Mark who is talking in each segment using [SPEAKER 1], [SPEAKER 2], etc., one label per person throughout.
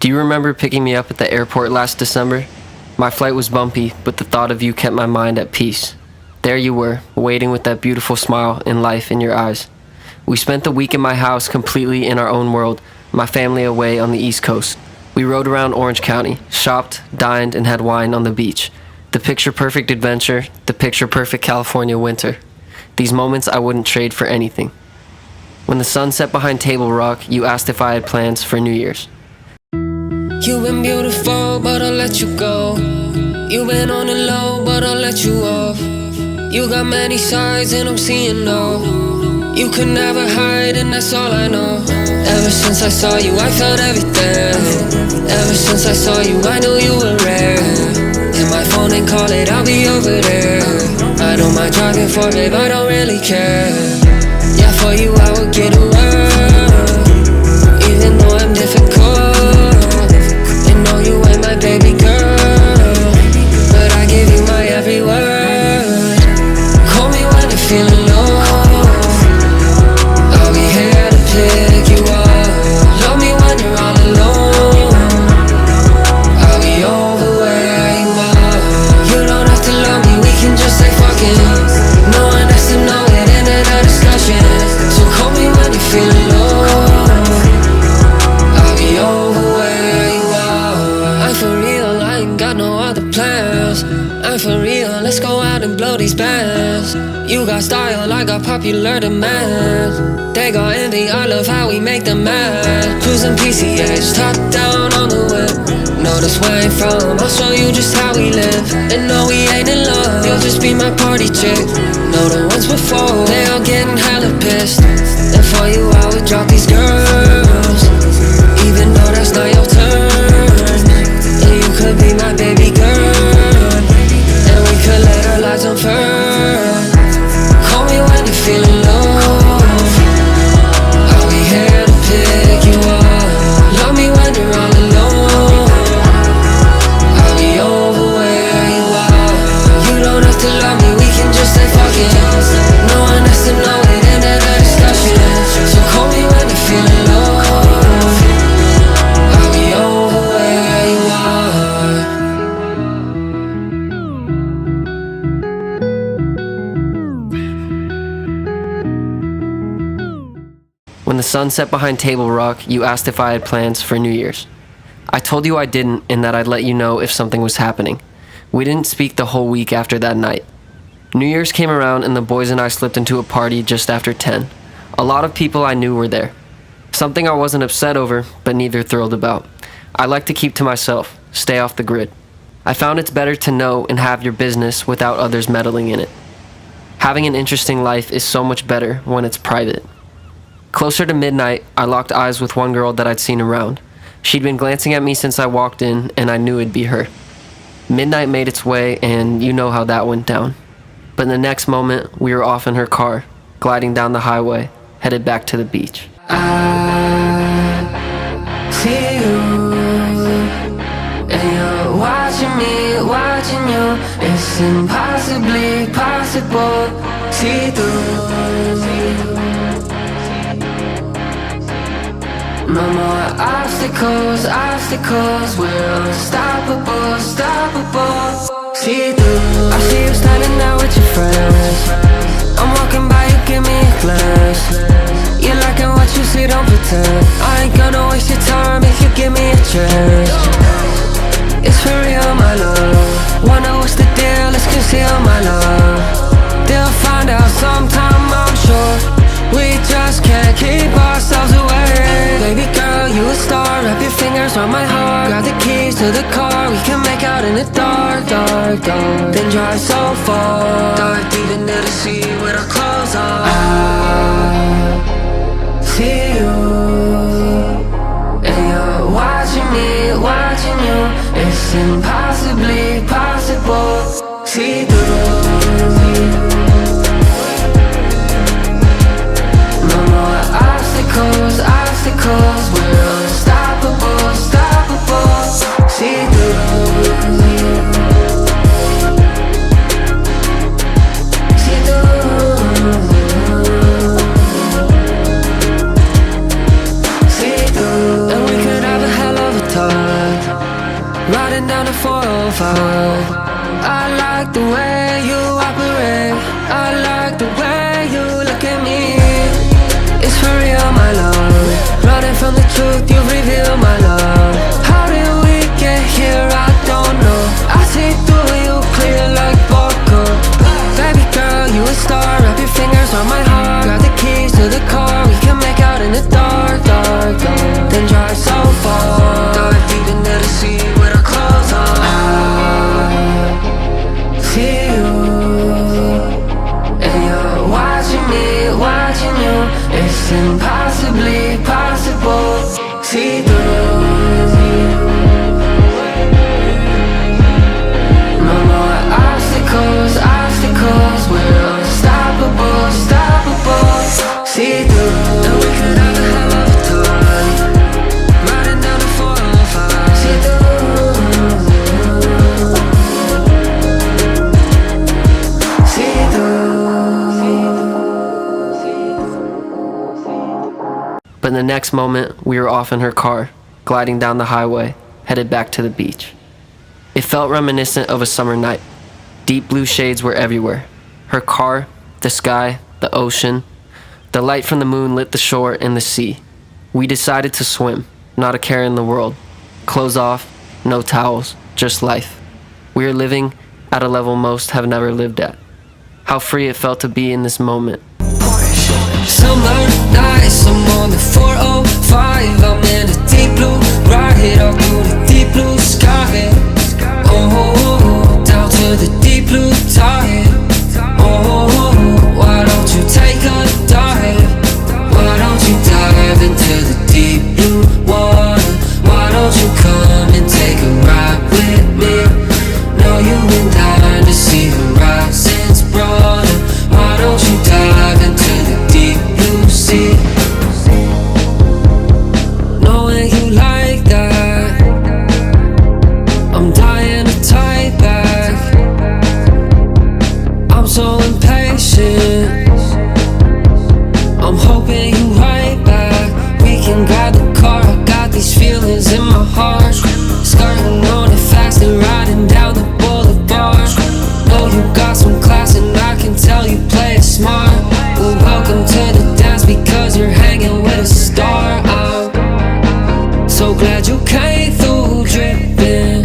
[SPEAKER 1] Do you remember picking me up at the airport last December? My flight was bumpy, but the thought of you kept my mind at peace. There you were, waiting with that beautiful smile and life in your eyes. We spent the week in my house completely in our own world, my family away on the East Coast. We rode around Orange County, shopped, dined, and had wine on the beach. The picture-perfect adventure, the picture-perfect California winter. These moments I wouldn't trade for anything. When the sun set behind Table Rock, you asked if I had plans for New Year's.
[SPEAKER 2] You've been beautiful, but I'll let you go. You've been on the low, but I'll let you off. You got many sides and I'm seeing no. You could never hide and that's all I know. Ever since I saw you, I felt everything. Ever since I saw you, I knew you were rare. Hit my phone and call it, I'll be over there. I don't mind driving for babe, I don't really care. Yeah, for you I would get around, even though I'm difficult. And know you ain't my baby girl, but I give you my every word. Call me when you're feeling low, I'll be here to pick you up. Love me when you're all alone, I'll be over where you are. You don't have to love me, we can just say fucking. No one has to know it, end of the discussion. So call me when you're feeling low, I'll be over where you are. I'm for real, I ain't got no other plans. I'm for real, let's go out and blow these bands. You got style, I got popular demand. They got envy, I love how we make them mad. Cruising PCH, top down on the whip. Notice where I'm from, I'll show you just how we live. And no, we ain't in love, you'll just be my party chick. Know the ones before, they all getting hella pissed. And for you I would drop these girls, even though that's not your turn. And you could be my baby girl, and we could let our lives unfurl. Call me when you're feeling low, I'll be here to pick you up. Love me when you're all alone, I'll be over where you are. You don't have to love me, we can just say fuck it. No one has to know it, end of the discussion. So call me when you're feeling low, I'll be over where you are.
[SPEAKER 1] When the sun set behind Table Rock, you asked if I had plans for New Year's. I told you I didn't and that I'd let you know if something was happening. We didn't speak the whole week after that night. New Year's came around and the boys and I slipped into a party just after 10. A lot of people I knew were there. Something I wasn't upset over, but neither thrilled about. I like to keep to myself, stay off the grid. I found it's better to know and have your business without others meddling in it. Having an interesting life is so much better when it's private. Closer to midnight, I locked eyes with one girl that I'd seen around. She'd been glancing at me since I walked in, and I knew it'd be her. Midnight made its way, and you know how that went down. But in the next moment, we were off in her car, gliding down the highway, headed back to the beach.
[SPEAKER 2] I see you, and you're watching me, watching you. It's impossibly possible, see through. No more obstacles, obstacles. We're unstoppable, unstoppable. See through. I see you standing there with your friends. I'm walking by, you give me a glance. You liking what you see, don't pretend. I ain't gonna waste your time if you give me a chance. It's for real, my love. Wonder what's the deal, let's conceal my love. They'll find out sometime, I'm sure. We just can't keep ourselves away. Baby girl, you a star. Wrap your fingers on my heart. Grab the keys to the car. We can make out in the dark, dark, dark. Then drive so far, dive deep into the sea with our clothes on. I see you, and you're watching me, watching you. It's impossibly possible, see through. Obstacles, obstacles, we're unstoppable, unstoppable. See through. See through. See 405. I like the way you operate, I like the way you look at me. It's for real, my love. Running from the truth, you reveal my love. How did we get here? I don't know. I see through you clear like Boca. Baby girl, you a star. Wrap your fingers on my heart. Grab the keys to the car. We can make out in the dark, dark, dark. Then drive so far. Dive deep into the sea with our clothes on. I see you, and you're watching me, watching you. It's impossibly possible. See through. No more obstacles, obstacles. We're unstoppable, unstoppable. See through. And we could have a hell of a time. Riding down the 405. See through. See through.
[SPEAKER 1] But in the next moment, we were off in her car, gliding down the highway, headed back to the beach. It felt reminiscent of a summer night. Deep blue shades were everywhere. Her car, the sky, the ocean. The light from the moon lit the shore and the sea. We decided to swim, not a care in the world. Clothes off, no towels, just life. We are living at a level most have never lived at. How free it felt to be in this moment.
[SPEAKER 2] Summer nights, I'm on the 405. I'm in the deep blue, ride up through the deep blue sky. Oh, down to the deep blue tide. Oh, why don't you take a dive? Why don't you dive into the deep blue water? Why don't you come and take a ride with me? No, you've been dying to see horizons broader. Why don't you dive into the deep blue sea? Knowing you like that, I'm dying to type back. I'm so impatient, I'm hoping you right back. We can grab the car, I got these feelings in my heart. Skirting on it fast and riding down the boulevard. Know you got some class and I can tell you play it smart. Well, welcome to the dance because you're hanging with a star. I'm so glad you came through dripping.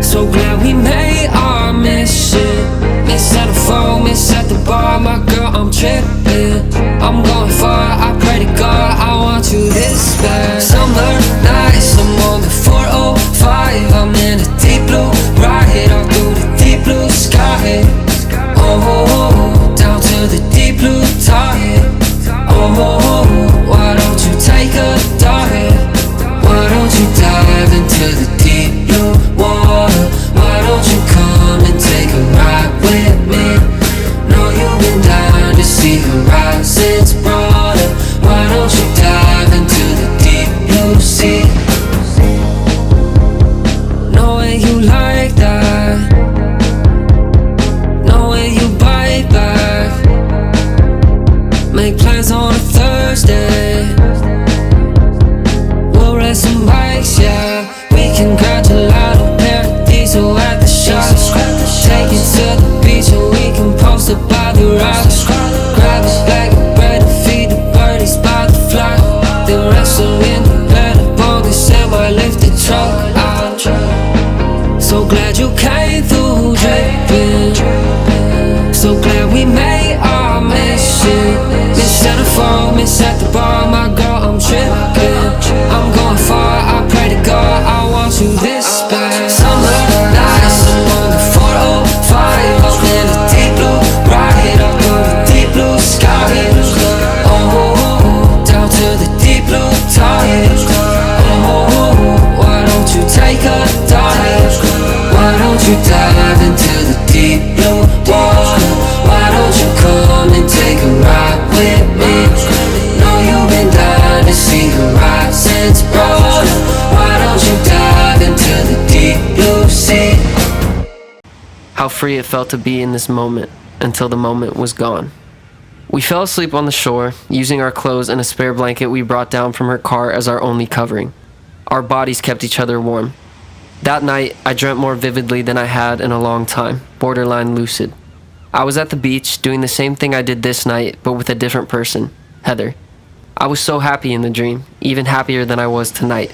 [SPEAKER 2] So glad we made our mission. Miss at the phone, miss at the bar. My girl, I'm tripping. I'm going far, I pray to God I want you this bad. Summer nights, I'm on the 405. I'm in the deep blue, ride up through the deep blue sky. Oh, down to the deep blue tide. Oh, why don't you take a dive? Why don't you dive into the deep blue water? Why don't you come and take a ride with me? No, you've been dying to see horizons broader. Why don't you dive into the deep blue sea? Knowing you like that, knowing you bite back. Make plans on a Thursday. We'll rent some bikes, yeah. We can grab gelato, paradiso at the shop. Take it to the beach and we can post it by the rocks. Grab a bag of bread and feed the birdies by the flock. Then wrestle in the bed up on the semi-lifted truck. I'm so glad you came through dripping. So glad we made our mission. Miss at the phone, miss at the bar. My girl, I'm tripping. I'm going far, I pray to God I want you this bad. Summer nights, I'm on the 405. I'm in the deep blue, ride up through the deep blue sky. Oh, down to the deep blue tide. Oh, why don't you take a dive? Why don't you dive into the deep blue water? Why don't you come and take a ride with me? No, you've been dying to see horizons broader. Why don't you dive into the deep blue sea?
[SPEAKER 1] How free it felt to be in this moment until the moment was gone. We fell asleep on the shore, using our clothes and a spare blanket we brought down from her car as our only covering. Our bodies kept each other warm. That night, I dreamt more vividly than I had in a long time, borderline lucid. I was at the beach doing the same thing I did this night, but with a different person, Heather. I was so happy in the dream, even happier than I was tonight.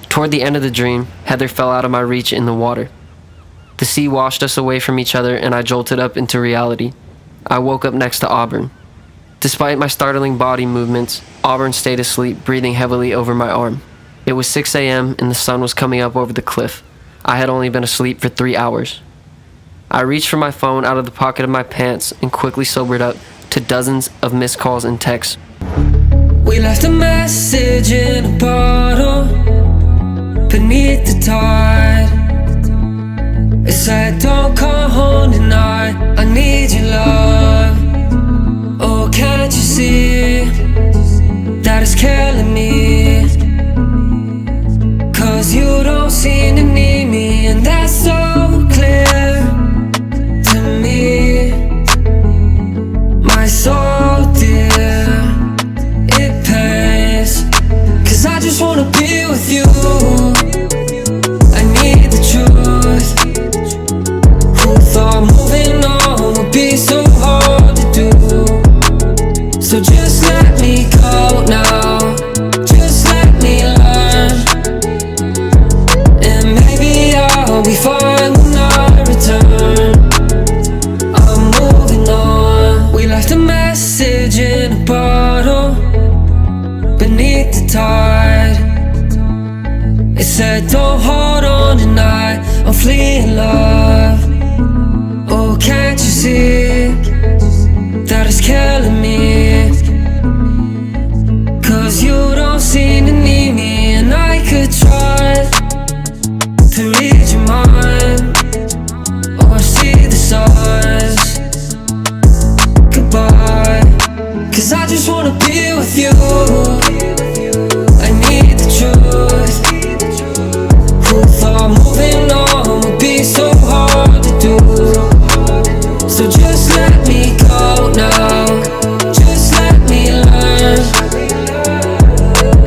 [SPEAKER 1] Toward the end of the dream, Heather fell out of my reach in the water. The sea washed us away from each other and I jolted up into reality. I woke up next to Auburn. Despite my startling body movements, Auburn stayed asleep, breathing heavily over my arm. It was 6 a.m. and the sun was coming up over the cliff. I had only been asleep for 3 hours. I reached for my phone out of the pocket of my pants and quickly sobered up to dozens of missed calls and texts.
[SPEAKER 2] We left a message in a bottle beneath the tide. It said, don't come home tonight, I need your love. Oh, can't you see that it's killing me? 'Cause you don't seem to need me, and that's so clear to me. My soul, dear, it pains, 'cause I just wanna be with you. I need the truth. Who thought moving on would be so hard to do? So just let me go now, just let me learn, and maybe I'll be fine when I return. I'm moving on. We left a message in a bottle beneath the tide. It said, don't hold on tonight, I'm fleeing love. Oh, can't you see that it's killing me? 'Cause you don't seem to need me, and I could try to read your mind or see the signs. Goodbye, 'cause I just wanna be with you. I need the truth. Who thought moving on would be so hard to do? So just let me go now, just let me learn,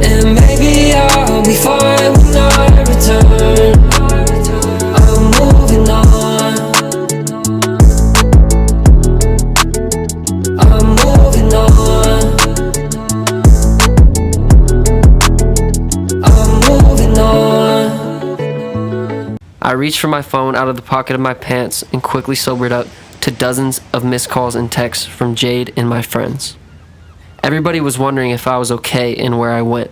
[SPEAKER 2] and maybe I'll be fine when I return. I'm moving on, I'm moving on, I'm moving on.
[SPEAKER 1] I reached for my phone out of the pocket of my pants and quickly sobered up to dozens of missed calls and texts from Jade and my friends. Everybody was wondering if I was okay and where I went.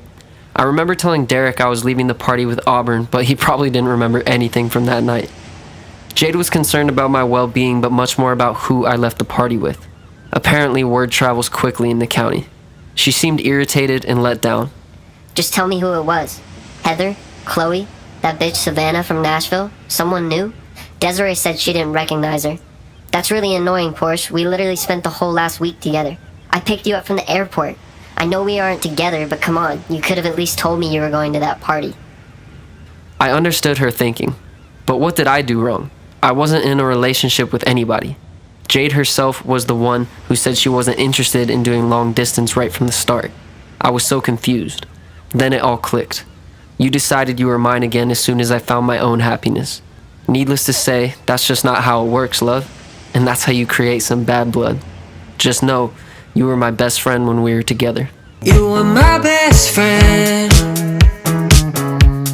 [SPEAKER 1] I remember telling Derek I was leaving the party with Auburn, but he probably didn't remember anything from that night. Jade was concerned about my well-being, but much more about who I left the party with. Apparently, word travels quickly in the county. She seemed irritated and let down.
[SPEAKER 3] Just tell me who it was. Heather? Chloe? That bitch Savannah from Nashville? Someone new? Desiree said she didn't recognize her. That's really annoying, Porsche. We literally spent the whole last week together. I picked you up from the airport. I know we aren't together, but come on, you could have at least told me you were going to that party.
[SPEAKER 1] I understood her thinking, but what did I do wrong? I wasn't in a relationship with anybody. Jade herself was the one who said she wasn't interested in doing long distance right from the start. I was so confused. Then it all clicked. You decided you were mine again as soon as I found my own happiness. Needless to say, that's just not how it works, love. And that's how you create some bad blood. Just know, you were my best friend when we were together.
[SPEAKER 2] You were my best friend.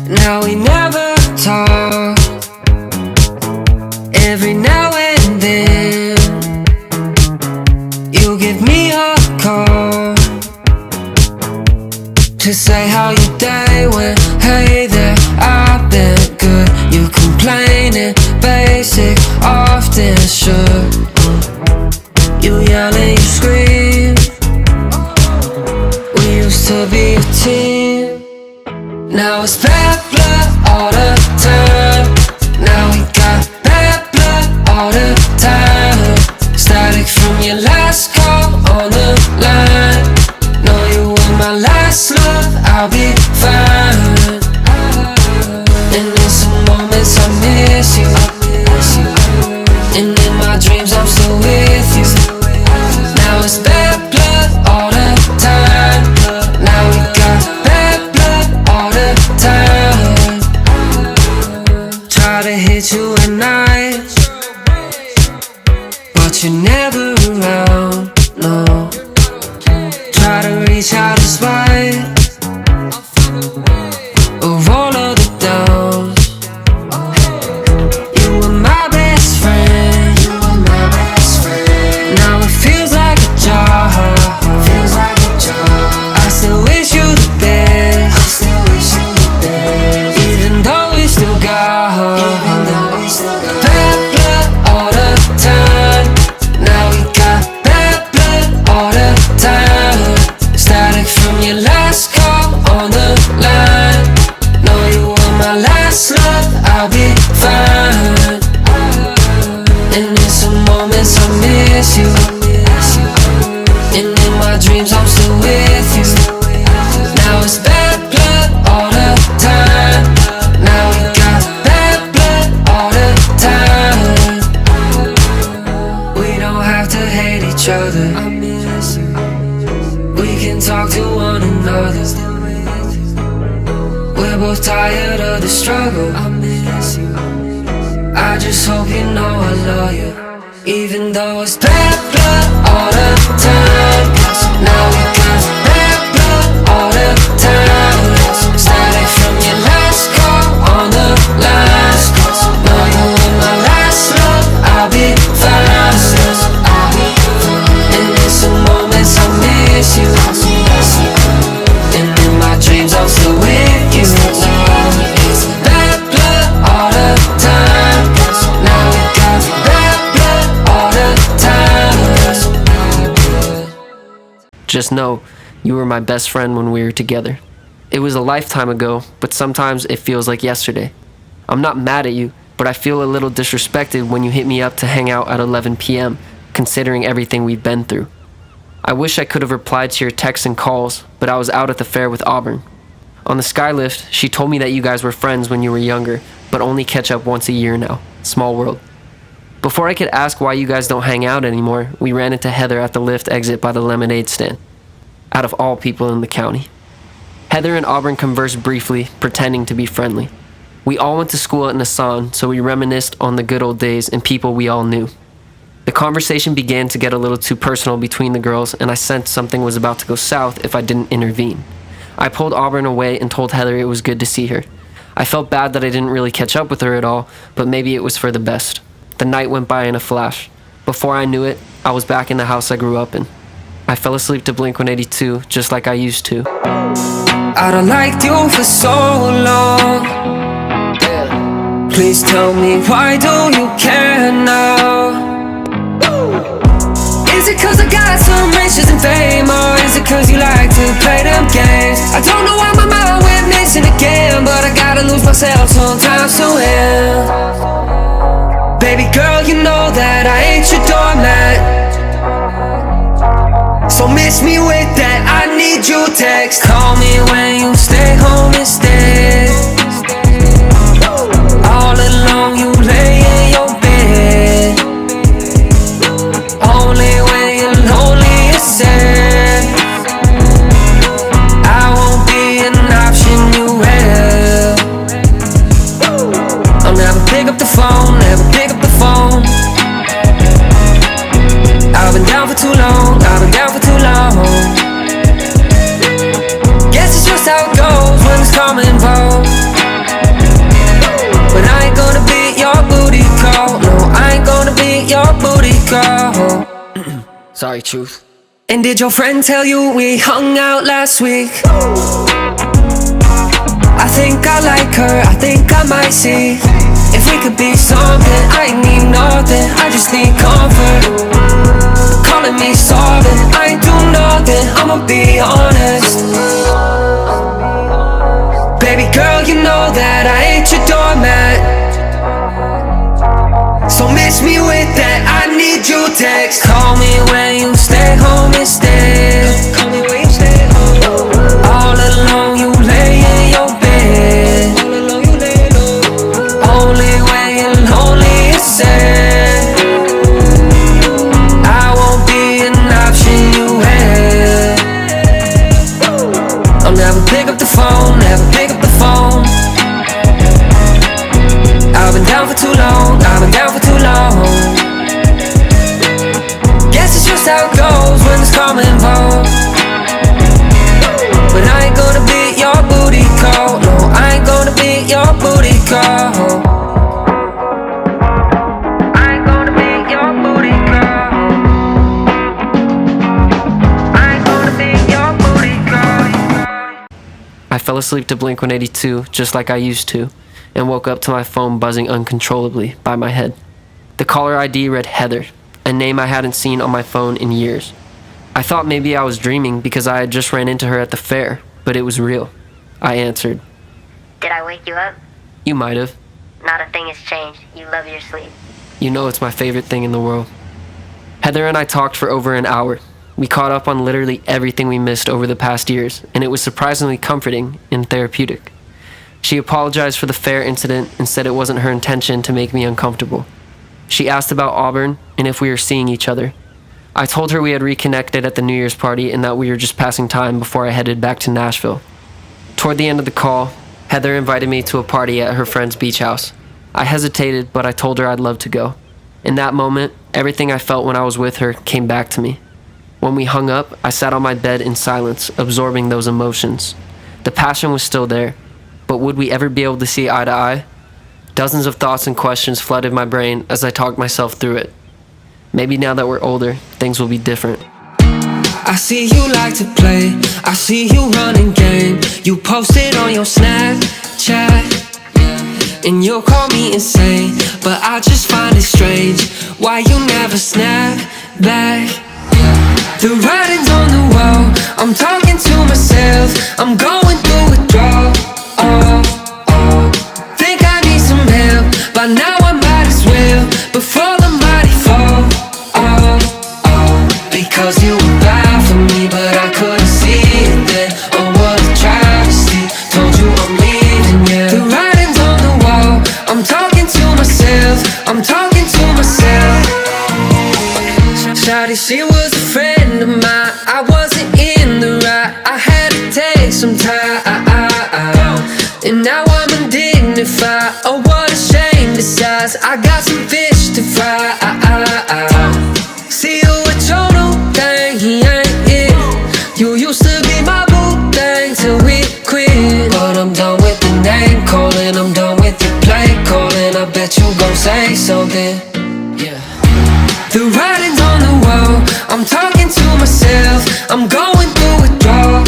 [SPEAKER 2] Now we never talk. Every now and then you give me a call to say how your day went. Hey there, I've been good. You complaining, basic, often should. You yell and you scream. We used to be a team. Now it's bad blood all the time. Now we got bad blood all the time. Static from your last call on the line. Know you were my last love, I'll be fine. And in some moments I miss you, and in my dreams I'm still with you. Now it's bad blood all the time. Now we got bad blood all the time. both tired of the struggle. I miss you. I just hope you know I love you, even though it's bad blood all the time. Now we got bad blood all the time. Static from your last call on the line. Know you in my last love, I'll be fast. And in some moments I miss you, and in my dreams I'm still with you. It's bad blood all the time. Now we got bad blood all the time.
[SPEAKER 1] Just know, you were my best friend when we were together. It was a lifetime ago, but sometimes it feels like yesterday. I'm not mad at you, but I feel a little disrespected when you hit me up to hang out at 11 p.m., considering everything we've been through. I wish I could have replied to your texts and calls, but I was out at the fair with Auburn. On the Skylift, she told me that you guys were friends when you were younger, but only catch up once a year now. Small world. Before I could ask why you guys don't hang out anymore, we ran into Heather at the lift exit by the lemonade stand. Out of all people in the county. Heather and Auburn conversed briefly, pretending to be friendly. We all went to school at Nissan, so we reminisced on the good old days and people we all knew. The conversation began to get a little too personal between the girls, and I sensed something was about to go south if I didn't intervene. I pulled Auburn away and told Heather it was good to see her. I felt bad that I didn't really catch up with her at all, but maybe it was for the best. The night went by in a flash. Before I knew it, I was back in the house I grew up in. I fell asleep to Blink-182 just like I used to.
[SPEAKER 2] I done liked you for so long. Please tell me, why do you care now? Is it cause I got some riches and fame, or is it cause you like to play them games? I don't know why my mind went missing again, but I gotta lose myself sometimes to win. Baby girl, you know that I ain't your doormat, so miss me with that, I need you text. Call me when you stay home instead. All alone you lay in your bed. Only when you're lonely and sad. I won't be an option you have. I'll never pick up the phone, never pick up the phone. I've been down for too long, I've been down for too long. Guess it's just how it goes when it's come involved. But I ain't gonna be your booty call. No, I ain't gonna be your booty call.
[SPEAKER 1] Sorry, truth.
[SPEAKER 2] And did your friend tell you we hung out last week? I think I like her, I think I might see if we could be something. I ain't need nothing, I just need comfort. Calling me sorry, I ain't do nothing, I'ma be honest. Baby girl, you know that I ain't your doormat, so miss me with that, I need you text. Call me when you stay home instead. Call me when you stay home. All alone you lay in your bed. Only when you're lonely and sad. I won't be an option you have. I'll never pick up the phone, never pick up the phone. I've been down for too long, I've been down for too long. Guess it's just how it goes when it's come involved. But I ain't gonna be your booty call. No, I ain't gonna be your booty call. I ain't gonna be your booty call. I ain't gonna be your booty call.
[SPEAKER 1] I fell asleep to Blink-182 just like I used to, and woke up to my phone buzzing uncontrollably by my head. The caller ID read Heather, a name I hadn't seen on my phone in years. I thought maybe I was dreaming because I had just ran into her at the fair, but it was real. I answered.
[SPEAKER 3] Did I wake you up?
[SPEAKER 1] You might have.
[SPEAKER 3] Not a thing has changed. You love your sleep.
[SPEAKER 1] You know it's my favorite thing in the world. Heather and I talked for over an hour. We caught up on literally everything we missed over the past years, and it was surprisingly comforting and therapeutic. She apologized for the fair incident and said it wasn't her intention to make me uncomfortable. She asked about Auburn and if we were seeing each other. I told her we had reconnected at the New Year's party and that we were just passing time before I headed back to Nashville. Toward the end of the call, Heather invited me to a party at her friend's beach house. I hesitated, but I told her I'd love to go. In that moment, everything I felt when I was with her came back to me. When we hung up, I sat on my bed in silence, absorbing those emotions. The passion was still there, but would we ever be able to see eye to eye? Dozens of thoughts and questions flooded my brain as I talked myself through it. Maybe now that we're older, things will be different.
[SPEAKER 2] I see you like to play, I see you running game. You post it on your Snapchat, and you'll call me insane, but I just find it strange why you never snap back. The writing's on the wall, I'm talking to myself, I'm going through withdrawal. Think I need some help, by now I might as well, before the mighty fall. Because you were bad for me, but I couldn't see it then. Oh, what a travesty, told you I'm leaving, yeah. The writing's on the wall, I'm talking to myself, I'm talking to myself. Shawty, she was a friend of mine, I wasn't in the right, I had to take some time. And now I'm undignified, oh what a shame, besides I got some fish to fry. See you with your new thing, he ain't it. You used to be my boo thing till we quit. But I'm done with the name calling, I'm done with the play calling. I bet you gon' say something, yeah. The writing's on the wall, I'm talking to myself, I'm going through withdrawal.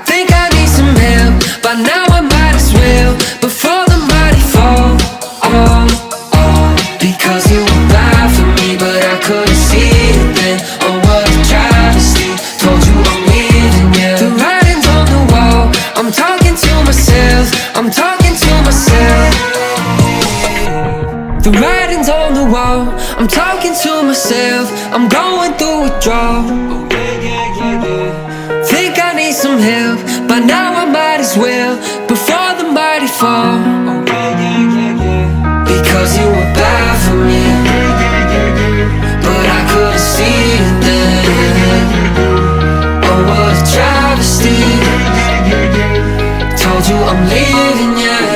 [SPEAKER 2] Think I need some help, by now I might as well, before the mighty fall. Because you were bad for me, but I couldn't see it then. Oh what a travesty, told you I'm leaving, yeah. The writing's on the wall, I'm talking to myself, I'm talking to myself. The writing's on the wall, I'm talking to myself, I'm going through withdrawal. Think I need some help, by now I might as well, before the mighty fall. Because you were bad for me, but I couldn't see it then. Oh what a travesty, told you I'm leaving, yeah.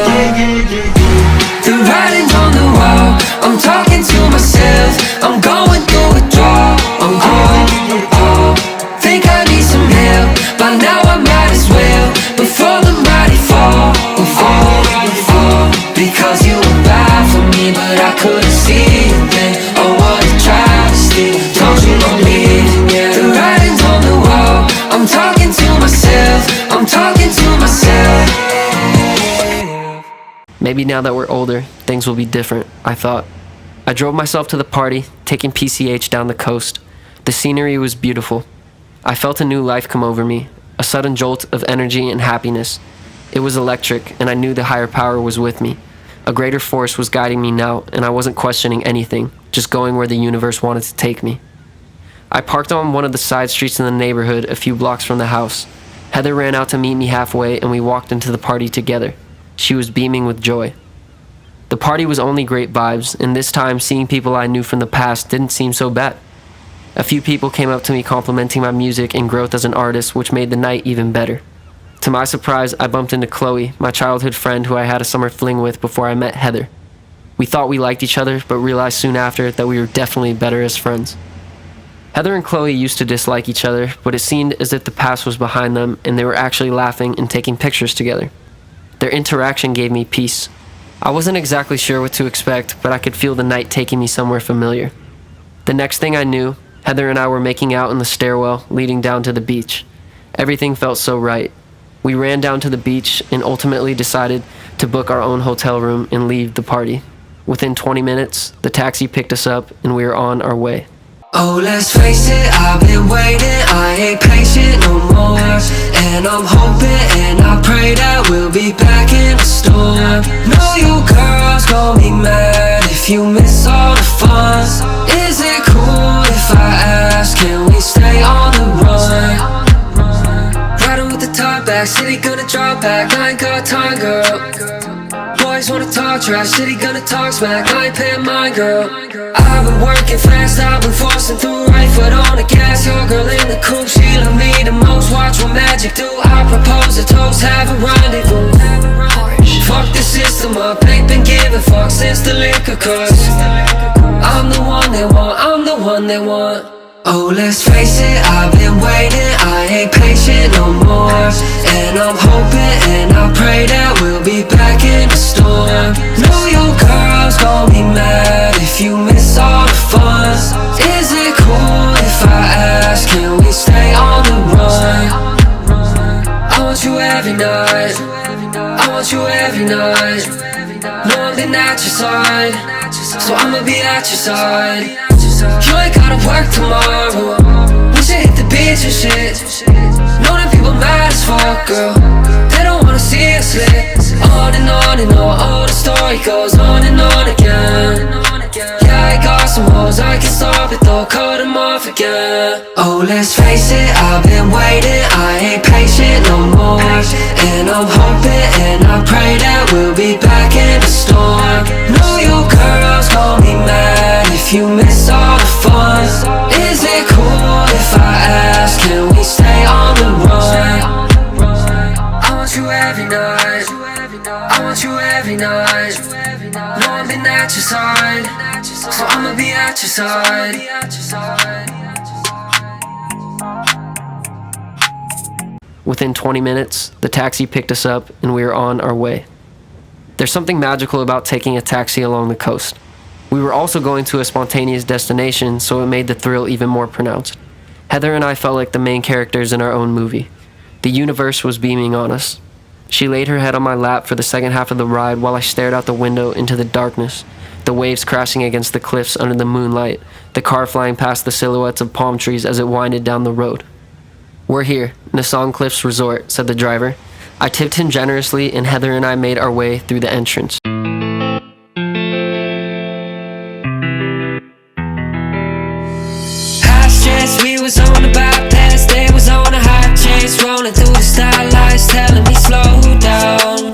[SPEAKER 2] The writing's on the wall, I'm talking to myself, I'm going through withdrawal. Think I need some help, by now I might as well, before the mighty fall. Because you were bad for me, but I couldn't see it then. Oh what a travesty, told you I'm leaving, yeah. The writing's on the wall, I'm talking to myself, I'm talking to myself.
[SPEAKER 1] Maybe now that we're older, things will be different, I thought. I drove myself to the party, taking PCH down the coast. The scenery was beautiful. I felt a new life come over me, a sudden jolt of energy and happiness. It was electric, and I knew the higher power was with me. A greater force was guiding me now, and I wasn't questioning anything, just going where the universe wanted to take me. I parked on one of the side streets in the neighborhood a few blocks from the house. Heather ran out to meet me halfway, and we walked into the party together. She was beaming with joy. The party was only great vibes, and this time seeing people I knew from the past didn't seem so bad. A few people came up to me complimenting my music and growth as an artist, which made the night even better. To my surprise, I bumped into Chloe, my childhood friend who I had a summer fling with before I met Heather. We thought we liked each other, but realized soon after that we were definitely better as friends. Heather and Chloe used to dislike each other, but it seemed as if the past was behind them and they were actually laughing and taking pictures together. Their interaction gave me peace. I wasn't exactly sure what to expect, but I could feel the night taking me somewhere familiar. The next thing I knew, Heather and I were making out in the stairwell leading down to the beach. Everything felt so right. We ran down to the beach and ultimately decided to book our own hotel room and leave the party. Within 20 minutes, the taxi picked us up and we were on our way.
[SPEAKER 2] Oh, let's face it, I've been waiting, I ain't patient no more. And I'm hoping and I pray that we'll be back in the storm. Know you girls gon' be mad if you miss all the fun. Is it cool if I ask, can we stay on the run? Riding with the top back, city gonna drop back, I ain't got time, girl. Boy, always wanna talk trash, said he gonna talk smack, I ain't paying mine, girl. I've been working fast, I've been forcing through, right foot on the gas. Your girl in the coupe, she love me the most, watch what magic do. I propose a toast, have a rendezvous. Fuck the system up, ain't been giving fuck since the liquor crush. I'm the one they want, I'm the one they want. Oh, let's face it, I've been waiting, I ain't patient no more. And I'm hoping and I pray that we'll be back in the storm. Know your girls gon' be mad if you miss all the fun. Is it cool if I ask, can we stay on the run? I want you every night, I want you every night. Know I've been at your side, so I'ma be at your side. You ain't gotta work tomorrow, we should hit the beach and shit. Know that people mad as fuck, girl, they don't wanna see us lit. On and on and on, oh the story goes on and on again. Yeah, I got some hoes, I can stop it though, cut them off again. Oh, let's face it, I've been waiting, I ain't patient no more. And I'm hoping and I pray that we'll be back in the storm. Know your girls gon' be mad if you miss all the fun. Is it cool if I ask, can we stay on the run? I want you every night, I want you every night. Know I've been at your side, so I'ma be at your side.
[SPEAKER 1] Within 20 minutes, the taxi picked us up and we were on our way. There's something magical about taking a taxi along the coast. We were also going to a spontaneous destination, so it made the thrill even more pronounced. Heather and I felt like the main characters in our own movie. The universe was beaming on us. She laid her head on my lap for the second half of the ride while I stared out the window into the darkness, the waves crashing against the cliffs under the moonlight, the car flying past the silhouettes of palm trees as it winded down the road. "We're here, Nassau Cliffs Resort," said the driver. I tipped him generously and Heather and I made our way through the entrance.
[SPEAKER 2] We was on the bypass, they was on a high chase, rolling through the starlights, telling me slow down.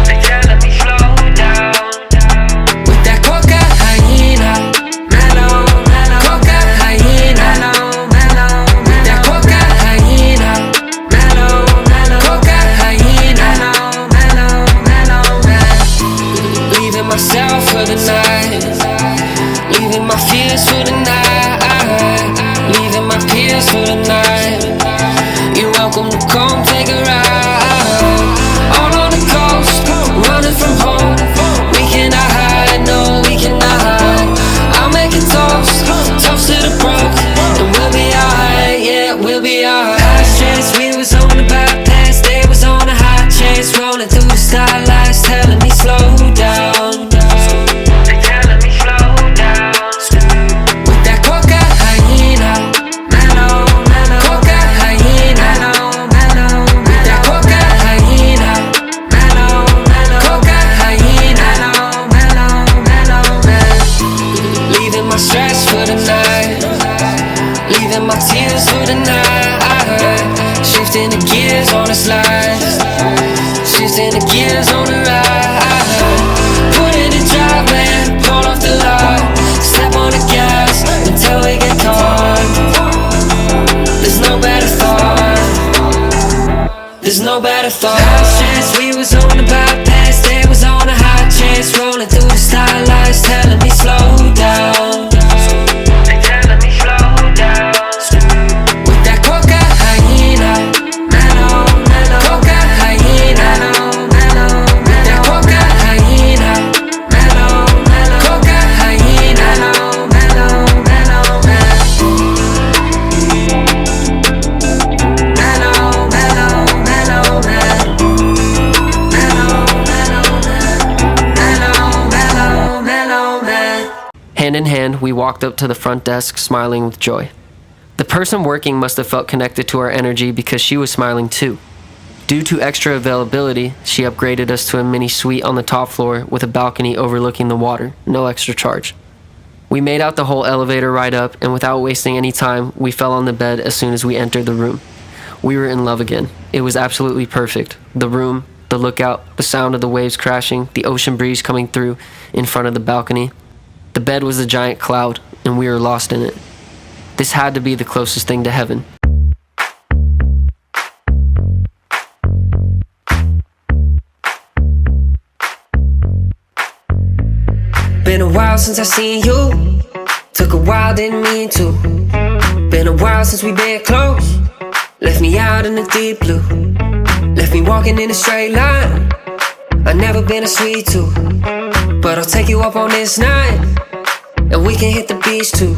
[SPEAKER 2] They telling me slow down. With that coca hyena, mellow, mellow. Coca hyena, mellow, mellow. With that coca hyena, mellow, mellow. Coca hyena, mellow, mellow, mellow. Leaving myself for the night, leaving my fears for the night. Leaving my peers for the night. You're welcome to come take a ride. All on the coast, running from home. We cannot hide, no, we cannot hide. I'll make a toast, toast to the broke, and we'll be alright, yeah, we'll be alright. Past chance, we was on the bypass, they was on a high chase, rolling through the starlights, telling me slow down. They telling me slow down. With that coca hyena, mellow, mellow. Coca hyena, mellow, mellow. With that coca hyena, mellow, mellow. Coca hyena, mellow, mellow, mellow. Leaving my stress for the night, leaving my tears for the night. Shifting the gears on the slide, shifting the gears on the ride. Put it in drive, man, pull off the lot. Step on the gas until we get caught. There's no better thought, there's no better thought. Last chance, we was on the bypass, they was on a high chase, rolling through the starlights, telling me slow down. They telling me slow down. With that coca hyena, mellow, mellow. Coca hyena, mellow, mellow. With that coca hyena, mellow, mellow. Coca hyena, mellow, mellow, mellow, mellow, mellow, mellow, mellow, mellow, mellow.
[SPEAKER 1] Hand in hand, we walked up to the front desk, smiling with joy. The person working must have felt connected to our energy because she was smiling too. Due to extra availability, she upgraded us to a mini suite on the top floor with a balcony overlooking the water, no extra charge. We made out the whole elevator ride up, and without wasting any time, we fell on the bed as soon as we entered the room. We were in love again. It was absolutely perfect. The room, the lookout, the sound of the waves crashing, the ocean breeze coming through in front of the balcony. The bed was a giant cloud, and we were lost in it. This had to be the closest thing to heaven.
[SPEAKER 2] Been a while since I seen you. Took a while, didn't mean to. Been a while since we been close. Left me out in the deep blue. Left me walking in a straight line. I never been a sweet tooth, but I'll take you up on this night, and we can hit the beach too.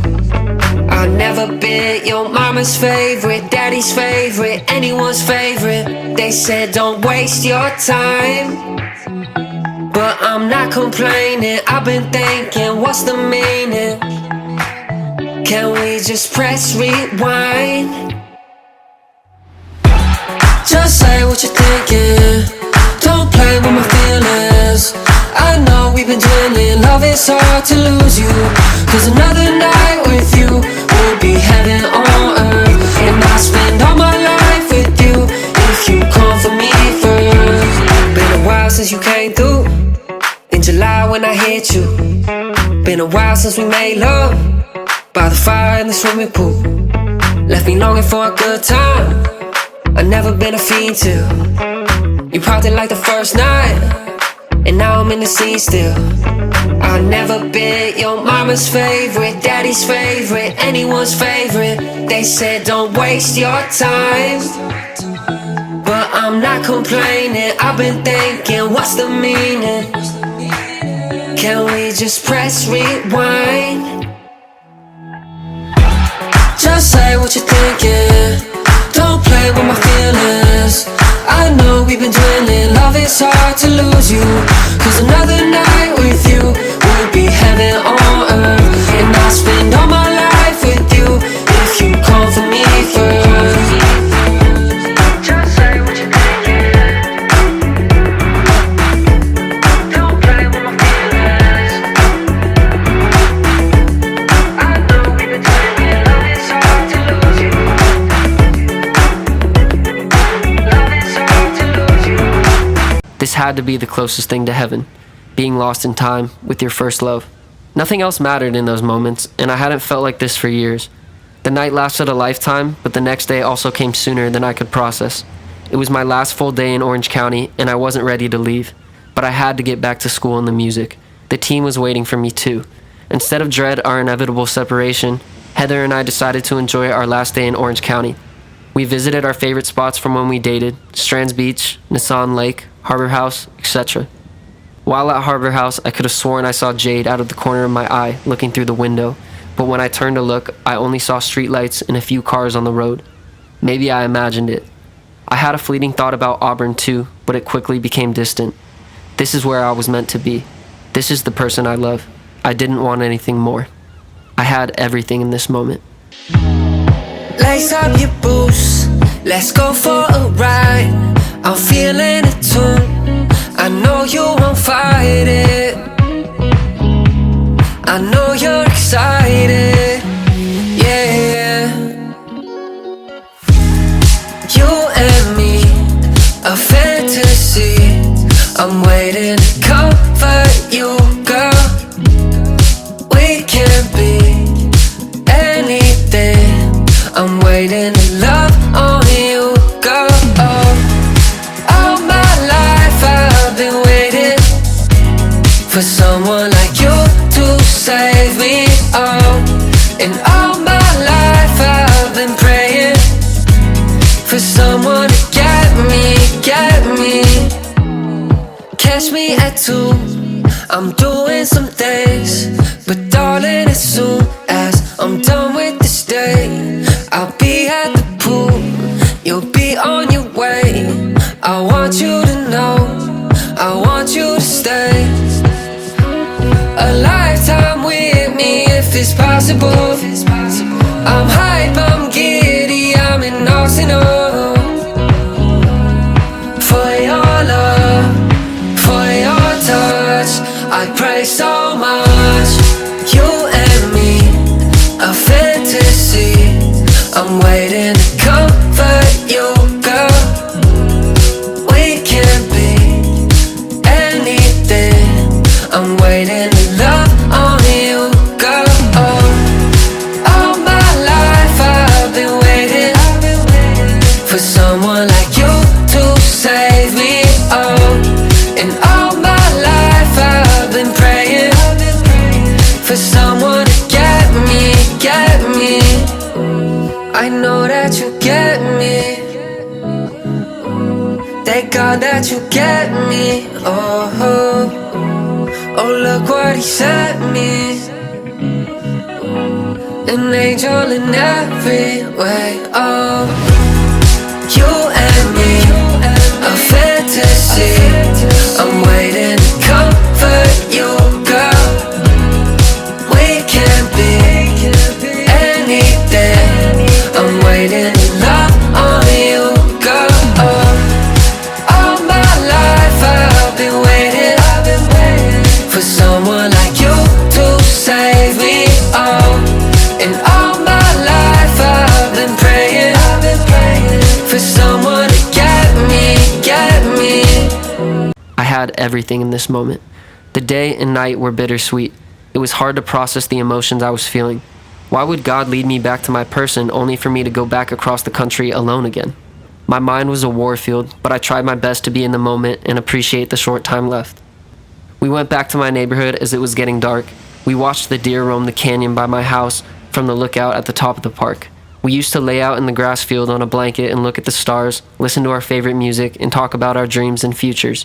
[SPEAKER 2] I've never been your mama's favorite, daddy's favorite, anyone's favorite. They said don't waste your time, but I'm not complaining. I've been thinking, what's the meaning? Can we just press rewind? Just say what you're thinking. Don't play with my feelings. I know we've been dwindling. Love is hard to lose you, 'cause another night with you will be heaven on earth. And I spend all my life with you if you come for me first. Been a while since you came through in July when I hit you. Been a while since we made love by the fire in the swimming pool. Left me longing for a good time. I've never been a fiend till you popped it like the first night, and now I'm in the scene still. I've never been your mama's favorite, daddy's favorite, anyone's favorite. They said don't waste your time, but I'm not complaining. I've been thinking, what's the meaning? Can we just press rewind? Just say what you're thinking. Don't play with my feelings. I know we've been dwindling. Love is hard to lose you, 'cause another night with you will be heaven on earth. And I spend all my life with you if you come for me first. Just say what you're thinking. Don't play with my feelings. I know we've been dwindling. Love is hard to lose you.
[SPEAKER 1] This had to be the closest thing to heaven, being lost in time with your first love. Nothing else mattered in those moments, and I hadn't felt like this for years. The night lasted a lifetime, but the next day also came sooner than I could process. It was my last full day in Orange County, and I wasn't ready to leave, but I had to get back to school and the music. The team was waiting for me too. Instead of dread our inevitable separation, Heather and I decided to enjoy our last day in Orange County. We visited our favorite spots from when we dated: Strands Beach, Nissan Lake, Harbor House, etc. While at Harbor House, I could have sworn I saw Jade out of the corner of my eye looking through the window, but when I turned to look, I only saw streetlights and a few cars on the road. Maybe I imagined it. I had a fleeting thought about Auburn too, but it quickly became distant. This is where I was meant to be. This is the person I love. I didn't want anything more. I had everything in this moment.
[SPEAKER 2] Lace up your boots, let's go for a ride. I'm feeling it too, I know you won't fight it. I know you're excited, yeah. You and me, a fantasy. I'm waiting to comfort you, girl. We can be anything. I'm waiting to love on you, girl. All my life I've been waiting for someone like you to save me, oh. And all my life I've been praying for someone to get me. Catch me at 2, I'm doing some things, but darling, as soon as I'm done with this day, I'll be at the pool, you'll be on your way. I want you to know, I want you to stay. A lifetime with me if it's possible. I'm hype, I'm giddy, I'm in Arsenal. For your love, for your touch, I pray so much. You and me, a fantasy. I'm waiting to comfort you, girl. We can be Oh, and all my life I've been praying for someone to get me, get me. I know that you get me. Thank God that you get me. Oh, oh, look what he sent me. An angel in every way. Oh, you and me, a fantasy. I'm waiting to comfort you, girl. We can't be anything. I'm waiting to love on you, girl. Oh, all my life I've been waiting for someone like you to save me. Oh, and all my life I've been praying for someone to get me, get me.
[SPEAKER 1] I had everything in this moment. The day and night were bittersweet. It was hard to process the emotions I was feeling. Why would God lead me back to my person only for me to go back across the country alone again? My mind was a warfield, but I tried my best to be in the moment and appreciate the short time left. We went back to my neighborhood as it was getting dark. We watched the deer roam the canyon by my house from the lookout at the top of the park. We used to lay out in the grass field on a blanket and look at the stars, listen to our favorite music, and talk about our dreams and futures.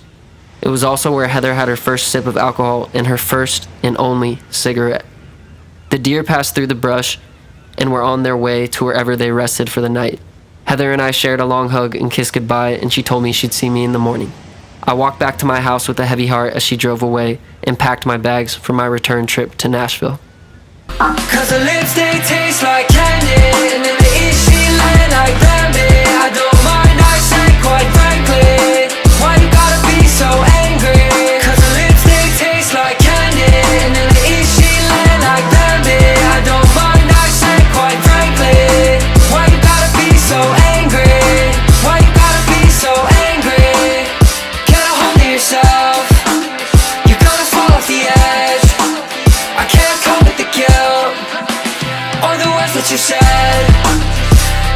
[SPEAKER 1] It was also where Heather had her first sip of alcohol and her first and only cigarette. The deer passed through the brush and were on their way to wherever they rested for the night. Heather and I shared a long hug and kissed goodbye, and she told me she'd see me in the morning. I walked back to my house with a heavy heart as she drove away and packed my bags for my return trip to Nashville.
[SPEAKER 2] Cause her lipstick tastes like candy, and in the east she land like Bambi. I don't mind, I say quite frankly, why you gotta be so angry? Cause her lipstick tastes like candy, and in the east she land like Bambi. I don't mind, I say quite frankly, why you gotta be so angry? Why you gotta be so angry? Get a hold of yourself, you're gonna fall off the edge. I can't cope with the guilt or the words that you said.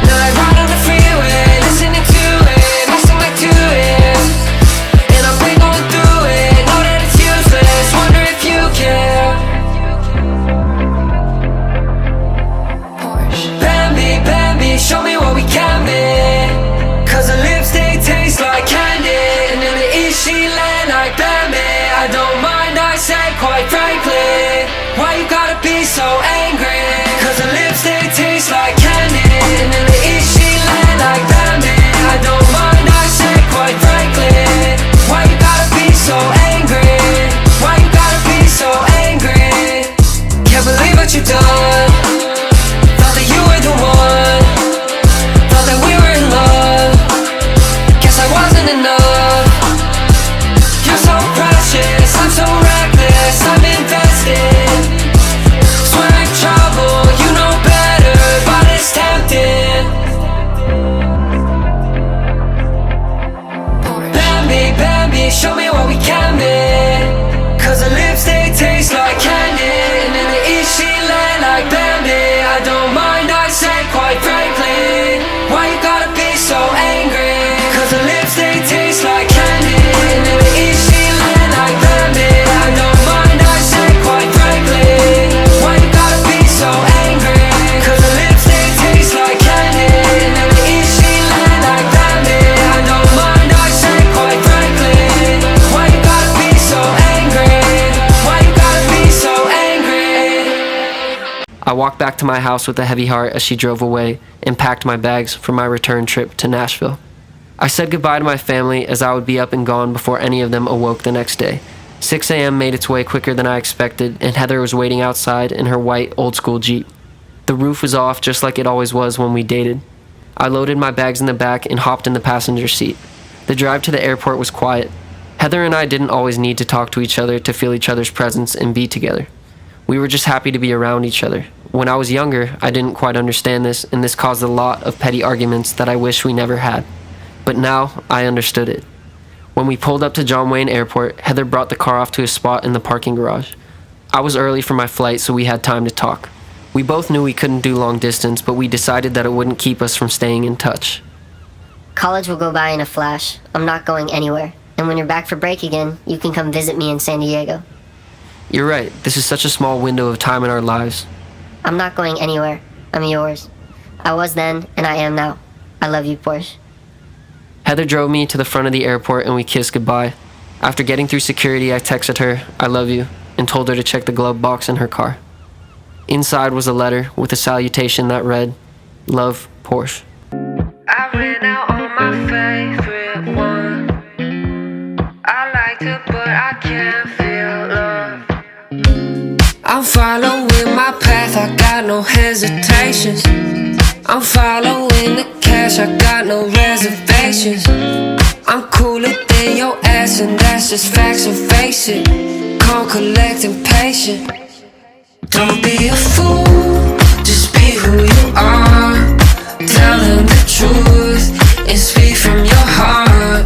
[SPEAKER 2] Now I ride on the freeway, listening to it, missing my tune, and I've been going through it. Know that it's useless, wonder if you care. Bambi, Bambi, show me what we can be. Cause her lipstick tastes like candy, and in the east she land like Bambi. I don't mind, I say quite frankly, why you gotta be so angry? Cause her lipstick tastes like candy, and in the east she land like Bambi. I don't mind, I say quite frankly, why you gotta be so angry? Why you gotta be so angry? Can't believe what you done. Thought that you were the one, thought that we were in love. Guess I wasn't enough. You're so precious, I'm so reckless, I'm invested. Swear in trouble, you know better, but it's tempting. Bambi, Bambi, show me what we can be. Cause her lipstick tastes like candy, and in the east she land like Bambi. I don't mind, I say quite frankly, why you gotta be so angry? Cause her lipstick tastes like candy, and in the east she land like Bambi. I don't mind, I say quite frankly, why you gotta be so angry? Cause her lipstick tastes like candy, and in the east she land like Bambi. I don't mind, I say quite frankly, why you gotta be so angry? Why you gotta be so angry?
[SPEAKER 1] I walked back to my house with a heavy heart as she drove away and packed my bags for my return trip to Nashville. I said goodbye to my family as I would be up and gone before any of them awoke the next day. 6 a.m. made its way quicker than I expected, and Heather was waiting outside in her white old-school Jeep. The roof was off just like it always was when we dated. I loaded my bags in the back and hopped in the passenger seat. The drive to the airport was quiet. Heather and I didn't always need to talk to each other to feel each other's presence and be together. We were just happy to be around each other. When I was younger, I didn't quite understand this, and this caused a lot of petty arguments that I wish we never had. But now, I understood it. When we pulled up to John Wayne Airport, Heather brought the car off to a spot in the parking garage. I was early for my flight, so we had time to talk. We both knew we couldn't do long distance, but we decided that it wouldn't keep us from staying in touch.
[SPEAKER 3] College will go by in a flash. I'm not going anywhere. And when you're back for break again, you can come visit me in San Diego.
[SPEAKER 1] You're right, this is such a small window of time in our lives.
[SPEAKER 3] I'm not going anywhere. I'm yours. I was then, and I am now. I love you, Porsche.
[SPEAKER 1] Heather drove me to the front of the airport and we kissed goodbye. After getting through security, I texted her, "I love you," and told her to check the glove box in her car. Inside was a letter with a salutation that read, "Love, Porsche."
[SPEAKER 2] I ran out on my favorite one. I liked her, but I can't feel love. I'm following my path, I got no hesitations. I'm following the cash, I got no reservations. I'm cooler than your ass, and that's just facts, so face it. Calm, collect, and patient. Don't be a fool, just be who you are. Tell them the truth and speak from your heart.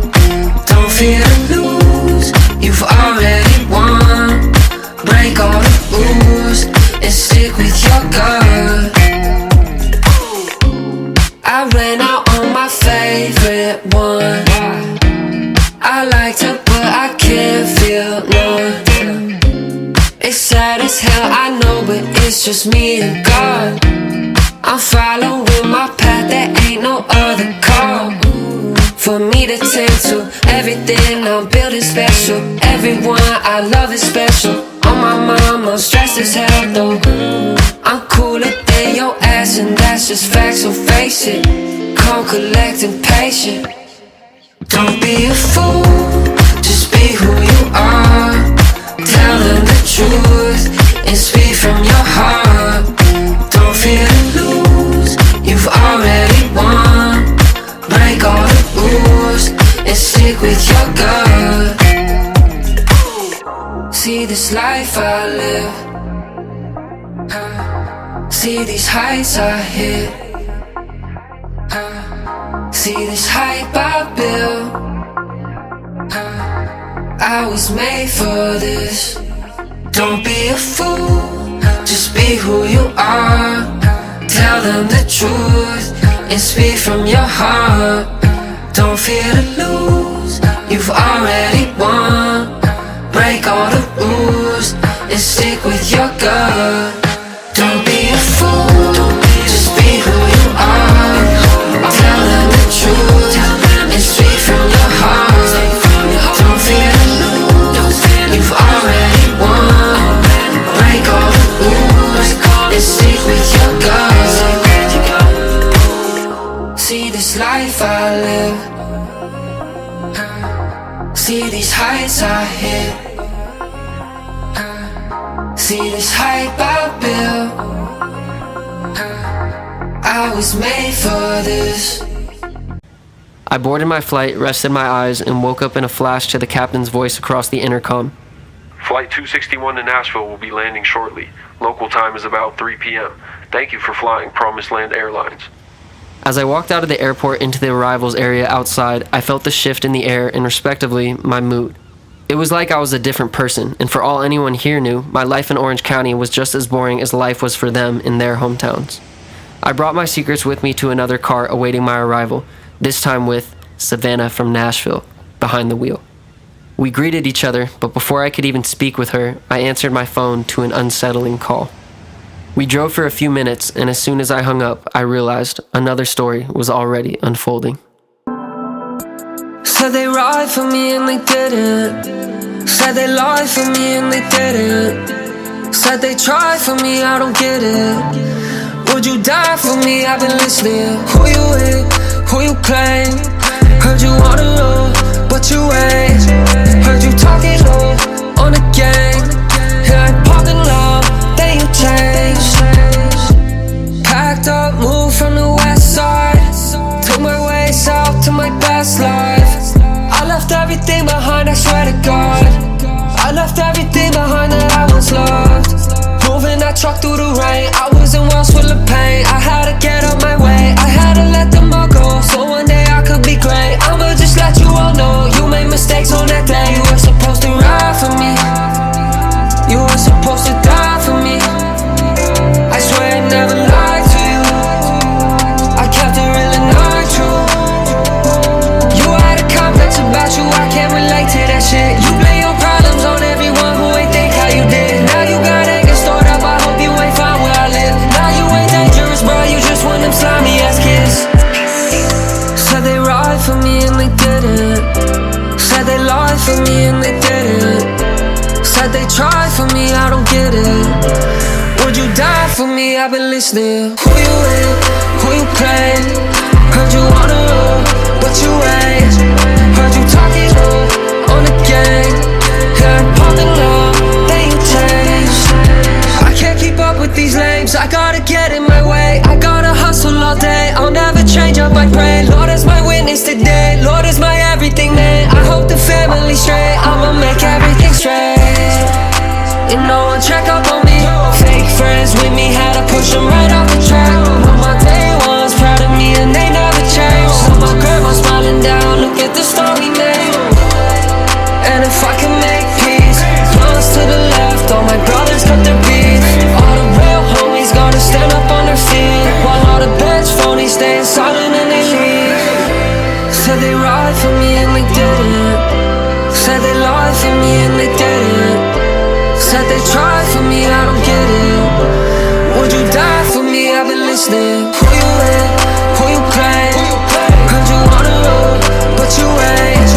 [SPEAKER 2] Don't fear to lose, you've already won. Break all the rules and stick with your gut. I ran out on my favorite one. I liked her, but I can't feel none. It's sad as hell, I know, but it's just me and God. I'm following my path, there ain't no other call. For me to tend to everything I'm building special. Everyone I love is special. On my mind, I'm stressed as hell though. I'm cooler than your ass, and that's just facts, so face it. Calm, collect, and patient. Don't be a fool, just be who you are. Tell them the truth and speak from your heart. Don't fear to lose, you've already won. Break all the rules and stick with your gut. See this life I live, see these heights I hit, see this hype I build. I was made for this. Don't be a fool, just be who you are. Tell them the truth and speak from your heart. Don't fear to lose, you've already won. Break all the rules and stick with your gut. Don't be a fool, just be who you are. Tell them the truth and speak from your heart. Don't fear to lose, you've already won. Break all the rules and stick with your gut. See this life I live, see these heights I hit, see this hype I build. I was made for this.
[SPEAKER 1] I boarded my flight, rested my eyes, and woke up in a flash to the captain's voice across the intercom.
[SPEAKER 4] Flight 261 to Nashville will be landing shortly. Local time is about 3 p.m. Thank you for flying Promised Land Airlines.
[SPEAKER 1] As I walked out of the airport into the arrivals area outside, I felt the shift in the air and, respectively, my mood. It was like I was a different person, and for all anyone here knew, my life in Orange County was just as boring as life was for them in their hometowns. I brought my secrets with me to another car awaiting my arrival, this time with Savannah from Nashville behind the wheel. We greeted each other, but before I could even speak with her, I answered my phone to an unsettling call. We drove for a few minutes, and as soon as I hung up, I realized another story was already unfolding.
[SPEAKER 2] Said they ride for me and they didn't. Said they lied for me and they didn't. Said they tried for me, I don't get it. Would you die for me? I've been listening. Who you with? Who you claim? Heard you wanna love, but you ain't. Heard you talking low on the game. Here I popped in love, then you changed. Packed up, moved from the west side. Took my way south to my best life. I left everything behind, I swear to God. I left everything behind that I once loved. Moving that truck through the rain, I was in walls full of pain. I had to get up my way, I had to let them all go, so one day I could be great. I'ma just let you all know, you made mistakes on that day. You were supposed to ride for me, you were supposed to die for me. I swear I never lied to you, I kept it real and not true. You had a complex about you, I can't relate me and they didn't. Said they tried for me, I don't get it. Would you die for me? I've been listening. Who you with? Who you claim? Heard you wanna rule, but you ain't. Heard you talking low on the game. Yeah, popping low, then you change. I can't keep up with these lames. I gotta get in my way. I gotta hustle all day. I'll never change up, I pray. Lord is my witness today. Lord is my everything, man. I hope the family's straight. I'ma make everything straight. And no one check up on me. Fake friends with me, had to push them right off the track. But my day ones proud of me and they never change. So my grandma smiling down, look at the story we made. And if I can make peace, close to the left, all my brothers cut their beef. All the real homies gonna stand up on their feet, while all the bitch phonies staying silent and they leave. Said they ride for me and they didn't. Said they lied for me and they didn't. Said they tried for me, I don't get it. Would you die for me? I've been listening. Who you with? Who you claim? Heard you wanna roll, but you ain't.